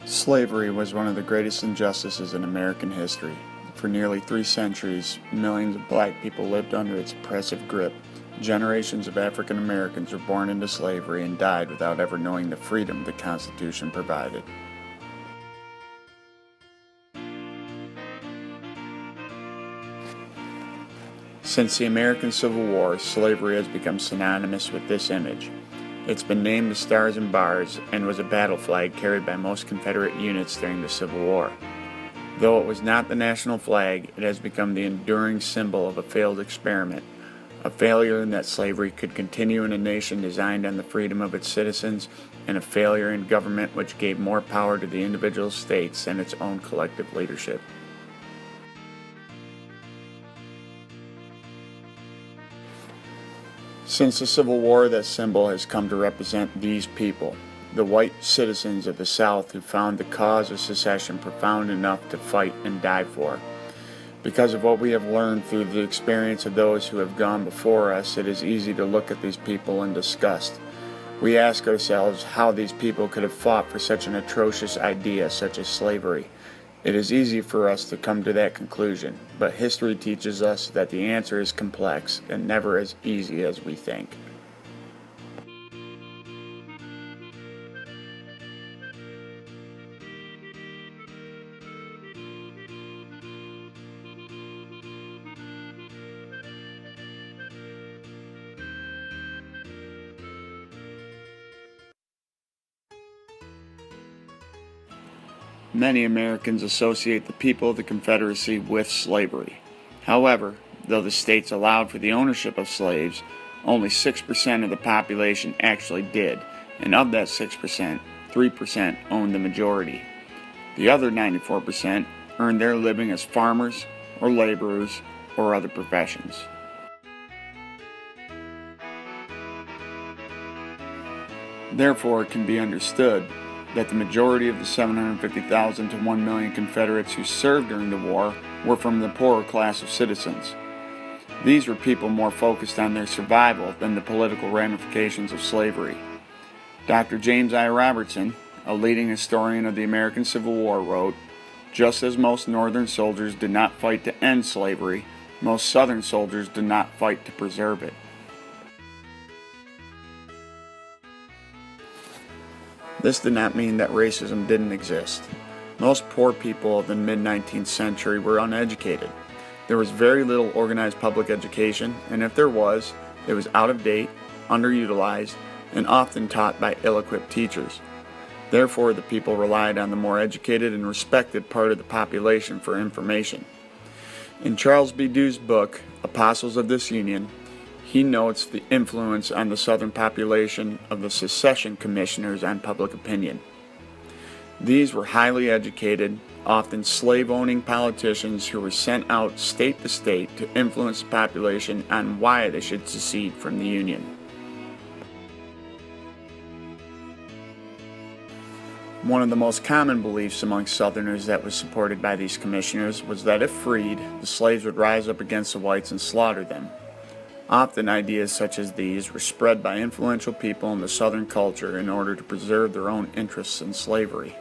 Slavery was one of the greatest injustices in American history. For nearly 3 centuries, millions of black people lived under its oppressive grip. Generations of African Americans were born into slavery and died without ever knowing the freedom the Constitution provided. Since the American Civil War, slavery has become synonymous with this image. It's been named the Stars and Bars and was a battle flag carried by most Confederate units during the Civil War. Though it was not the national flag, it has become the enduring symbol of a failed experiment, a failure in that slavery could continue in a nation designed on the freedom of its citizens, and a failure in government which gave more power to the individual states than its own collective leadership. Since the Civil War, that symbol has come to represent these people, the white citizens of the South who found the cause of secession profound enough to fight and die for. Because of what we have learned through the experience of those who have gone before us, it is easy to look at these people in disgust. We ask ourselves how these people could have fought for such an atrocious idea such as slavery. It is easy for us to come to that conclusion, but history teaches us that the answer is complex and never as easy as we think. Many Americans associate the people of the Confederacy with slavery. However, though the states allowed for the ownership of slaves, only 6% of the population actually did, and of that 6%, 3% owned the majority. The other 94% earned their living as farmers or laborers or other professions. Therefore, it can be understood that the majority of the 750,000 to 1 million Confederates who served during the war were from the poorer class of citizens. These were people more focused on their survival than the political ramifications of slavery. Dr. James I. Robertson, a leading historian of the American Civil War, wrote, "Just as most Northern soldiers did not fight to end slavery, most Southern soldiers did not fight to preserve it." This did not mean that racism didn't exist. Most poor people of the mid-19th century were uneducated. There was very little organized public education, and if there was, it was out of date, underutilized, and often taught by ill-equipped teachers. Therefore, the people relied on the more educated and respected part of the population for information. In Charles B. Dew's book, Apostles of Disunion, he notes the influence on the Southern population of the secession commissioners on public opinion. These were highly educated, often slave-owning politicians who were sent out state to state to influence the population on why they should secede from the Union. One of the most common beliefs among Southerners that was supported by these commissioners was that if freed, the slaves would rise up against the whites and slaughter them. Often ideas such as these were spread by influential people in the Southern culture in order to preserve their own interests in slavery.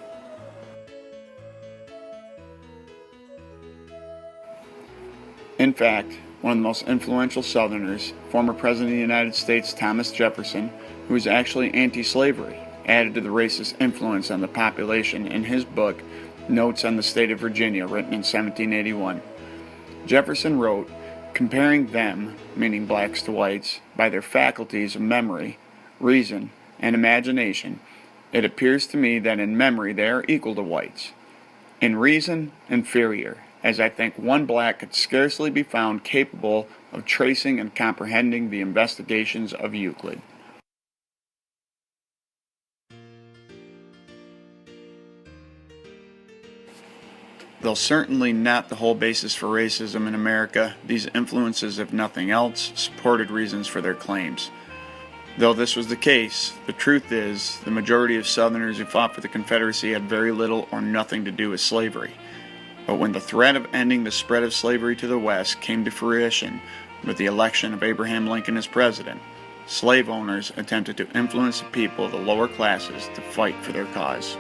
In fact, one of the most influential Southerners, former President of the United States Thomas Jefferson, who was actually anti-slavery, added to the racist influence on the population in his book, Notes on the State of Virginia, written in 1781. Jefferson wrote, "Comparing them, meaning blacks to whites, by their faculties of memory, reason, and imagination, it appears to me that in memory they are equal to whites. In reason, inferior, as I think one black could scarcely be found capable of tracing and comprehending the investigations of Euclid." Though certainly not the whole basis for racism in America, these influences, if nothing else, supported reasons for their claims. Though this was the case, the truth is, the majority of Southerners who fought for the Confederacy had very little or nothing to do with slavery. But when the threat of ending the spread of slavery to the West came to fruition with the election of Abraham Lincoln as president, slave owners attempted to influence the people of the lower classes to fight for their cause.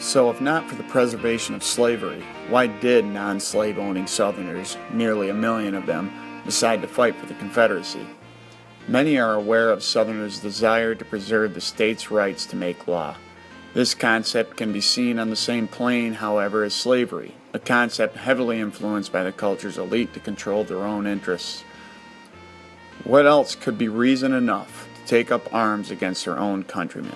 So, if not for the preservation of slavery, why did non-slave owning Southerners, nearly a million of them, decide to fight for the Confederacy? Many are aware of Southerners' desire to preserve the state's rights to make law. This concept can be seen on the same plane, however, as slavery, a concept heavily influenced by the culture's elite to control their own interests. What else could be reason enough to take up arms against their own countrymen?